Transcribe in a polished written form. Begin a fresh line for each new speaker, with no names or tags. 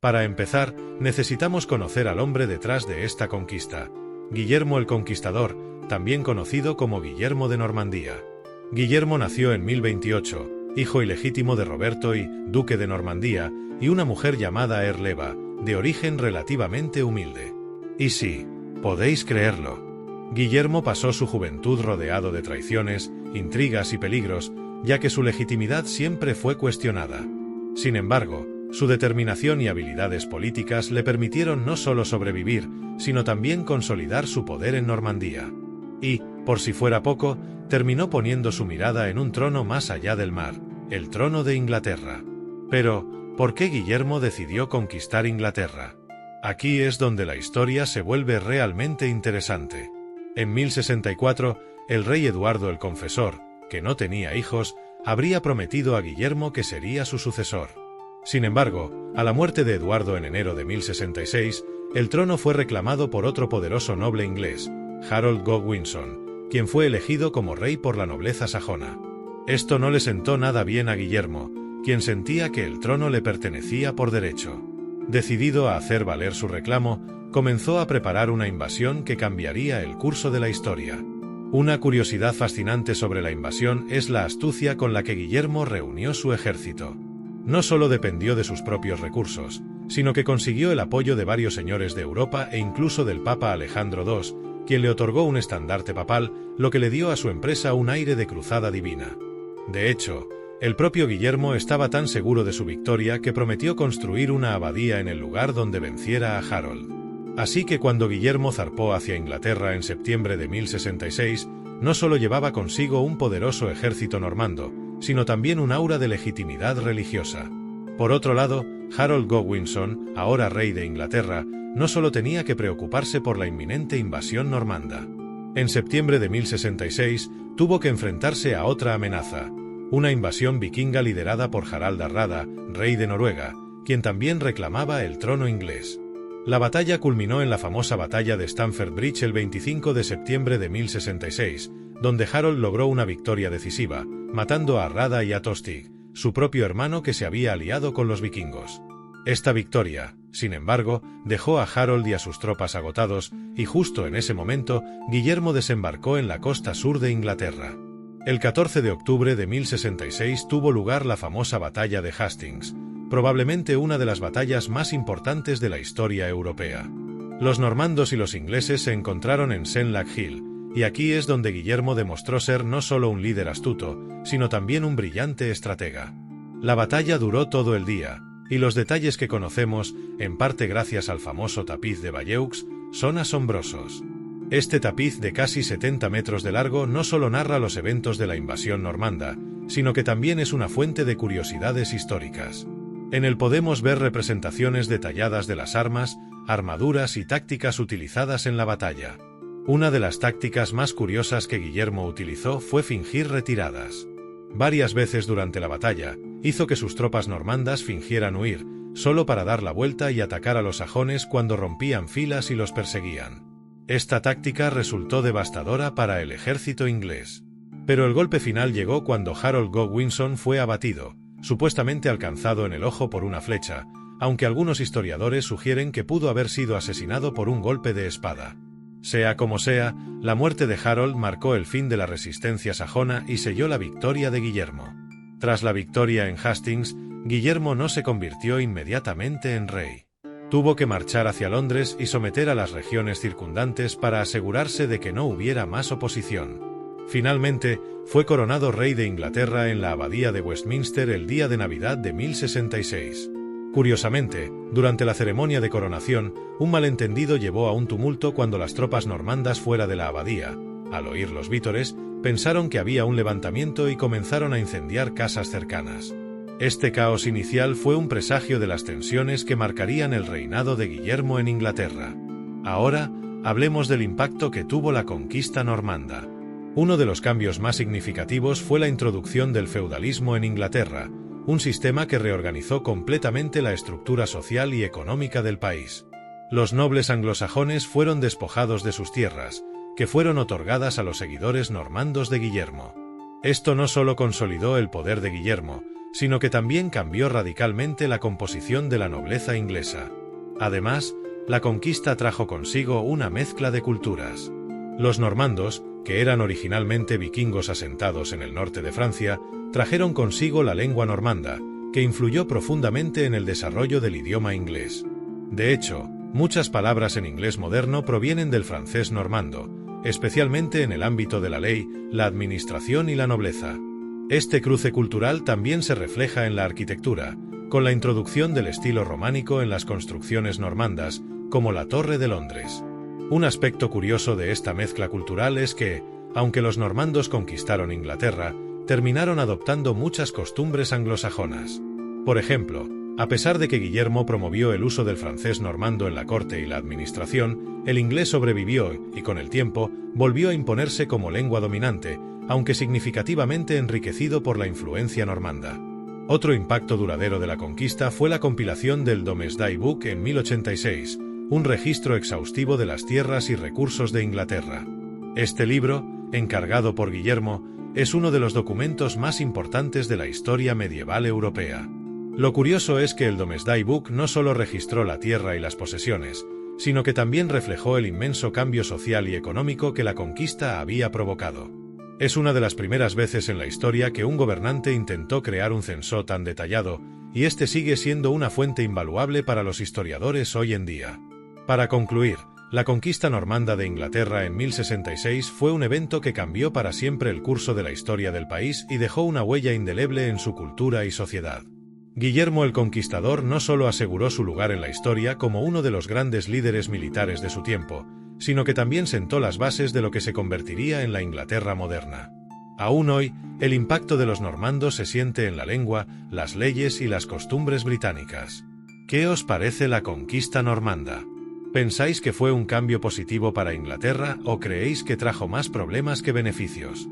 Para empezar, necesitamos conocer al hombre detrás de esta conquista, Guillermo el Conquistador, también conocido como Guillermo de Normandía. Guillermo nació en 1028, hijo ilegítimo de Roberto I, duque de Normandía, y una mujer llamada Herleva, de origen relativamente humilde. Y sí, podéis creerlo. Guillermo pasó su juventud rodeado de traiciones, intrigas y peligros, ya que su legitimidad siempre fue cuestionada. Sin embargo, su determinación y habilidades políticas le permitieron no solo sobrevivir, sino también consolidar su poder en Normandía. Y, por si fuera poco, terminó poniendo su mirada en un trono más allá del mar, el trono de Inglaterra. Pero, ¿por qué Guillermo decidió conquistar Inglaterra? Aquí es donde la historia se vuelve realmente interesante. En 1064, el rey Eduardo el Confesor, que no tenía hijos, habría prometido a Guillermo que sería su sucesor. Sin embargo, a la muerte de Eduardo en enero de 1066, el trono fue reclamado por otro poderoso noble inglés, Harold Godwinson, quien fue elegido como rey por la nobleza sajona. Esto no le sentó nada bien a Guillermo, quien sentía que el trono le pertenecía por derecho. Decidido a hacer valer su reclamo, comenzó a preparar una invasión que cambiaría el curso de la historia. Una curiosidad fascinante sobre la invasión es la astucia con la que Guillermo reunió su ejército. No solo dependió de sus propios recursos, sino que consiguió el apoyo de varios señores de Europa e incluso del Papa Alejandro II, quien le otorgó un estandarte papal, lo que le dio a su empresa un aire de cruzada divina. De hecho, el propio Guillermo estaba tan seguro de su victoria que prometió construir una abadía en el lugar donde venciera a Harold. Así que cuando Guillermo zarpó hacia Inglaterra en septiembre de 1066, no solo llevaba consigo un poderoso ejército normando, sino también un aura de legitimidad religiosa. Por otro lado, Harold Godwinson, ahora rey de Inglaterra, no solo tenía que preocuparse por la inminente invasión normanda. En septiembre de 1066, tuvo que enfrentarse a otra amenaza, una invasión vikinga liderada por Harald Hardrada, rey de Noruega, quien también reclamaba el trono inglés. La batalla culminó en la famosa batalla de Stamford Bridge el 25 de septiembre de 1066, donde Harold logró una victoria decisiva, matando a Hardrada y a Tostig, su propio hermano que se había aliado con los vikingos. Esta victoria, sin embargo, dejó a Harold y a sus tropas agotados, y justo en ese momento, Guillermo desembarcó en la costa sur de Inglaterra. El 14 de octubre de 1066 tuvo lugar la famosa batalla de Hastings, probablemente una de las batallas más importantes de la historia europea. Los normandos y los ingleses se encontraron en Senlac Hill, y aquí es donde Guillermo demostró ser no solo un líder astuto, sino también un brillante estratega. La batalla duró todo el día, y los detalles que conocemos, en parte gracias al famoso tapiz de Bayeux, son asombrosos. Este tapiz de casi 70 metros de largo no solo narra los eventos de la invasión normanda, sino que también es una fuente de curiosidades históricas. En él podemos ver representaciones detalladas de las armas, armaduras y tácticas utilizadas en la batalla. Una de las tácticas más curiosas que Guillermo utilizó fue fingir retiradas. Varias veces durante la batalla, hizo que sus tropas normandas fingieran huir, solo para dar la vuelta y atacar a los sajones cuando rompían filas y los perseguían. Esta táctica resultó devastadora para el ejército inglés. Pero el golpe final llegó cuando Harold Godwinson fue abatido, supuestamente alcanzado en el ojo por una flecha, aunque algunos historiadores sugieren que pudo haber sido asesinado por un golpe de espada. Sea como sea, la muerte de Harold marcó el fin de la resistencia sajona y selló la victoria de Guillermo. Tras la victoria en Hastings, Guillermo no se convirtió inmediatamente en rey. Tuvo que marchar hacia Londres y someter a las regiones circundantes para asegurarse de que no hubiera más oposición. Finalmente, fue coronado rey de Inglaterra en la abadía de Westminster el día de Navidad de 1066. Curiosamente, durante la ceremonia de coronación, un malentendido llevó a un tumulto cuando las tropas normandas fuera de la abadía, al oír los vítores, pensaron que había un levantamiento y comenzaron a incendiar casas cercanas. Este caos inicial fue un presagio de las tensiones que marcarían el reinado de Guillermo en Inglaterra. Ahora, hablemos del impacto que tuvo la conquista normanda. Uno de los cambios más significativos fue la introducción del feudalismo en Inglaterra, un sistema que reorganizó completamente la estructura social y económica del país. Los nobles anglosajones fueron despojados de sus tierras, que fueron otorgadas a los seguidores normandos de Guillermo. Esto no solo consolidó el poder de Guillermo, sino que también cambió radicalmente la composición de la nobleza inglesa. Además, la conquista trajo consigo una mezcla de culturas. Los normandos, que eran originalmente vikingos asentados en el norte de Francia, trajeron consigo la lengua normanda, que influyó profundamente en el desarrollo del idioma inglés. De hecho, muchas palabras en inglés moderno provienen del francés normando, especialmente en el ámbito de la ley, la administración y la nobleza. Este cruce cultural también se refleja en la arquitectura, con la introducción del estilo románico en las construcciones normandas, como la Torre de Londres. Un aspecto curioso de esta mezcla cultural es que, aunque los normandos conquistaron Inglaterra, terminaron adoptando muchas costumbres anglosajonas. Por ejemplo, a pesar de que Guillermo promovió el uso del francés normando en la corte y la administración, el inglés sobrevivió y, con el tiempo, volvió a imponerse como lengua dominante, aunque significativamente enriquecido por la influencia normanda. Otro impacto duradero de la conquista fue la compilación del Domesday Book en 1086, un registro exhaustivo de las tierras y recursos de Inglaterra. Este libro, encargado por Guillermo, es uno de los documentos más importantes de la historia medieval europea. Lo curioso es que el Domesday Book no solo registró la tierra y las posesiones, sino que también reflejó el inmenso cambio social y económico que la conquista había provocado. Es una de las primeras veces en la historia que un gobernante intentó crear un censo tan detallado, y este sigue siendo una fuente invaluable para los historiadores hoy en día. Para concluir, la conquista normanda de Inglaterra en 1066 fue un evento que cambió para siempre el curso de la historia del país y dejó una huella indeleble en su cultura y sociedad. Guillermo el Conquistador no solo aseguró su lugar en la historia como uno de los grandes líderes militares de su tiempo, sino que también sentó las bases de lo que se convertiría en la Inglaterra moderna. Aún hoy, el impacto de los normandos se siente en la lengua, las leyes y las costumbres británicas. ¿Qué os parece la conquista normanda? ¿Pensáis que fue un cambio positivo para Inglaterra o creéis que trajo más problemas que beneficios?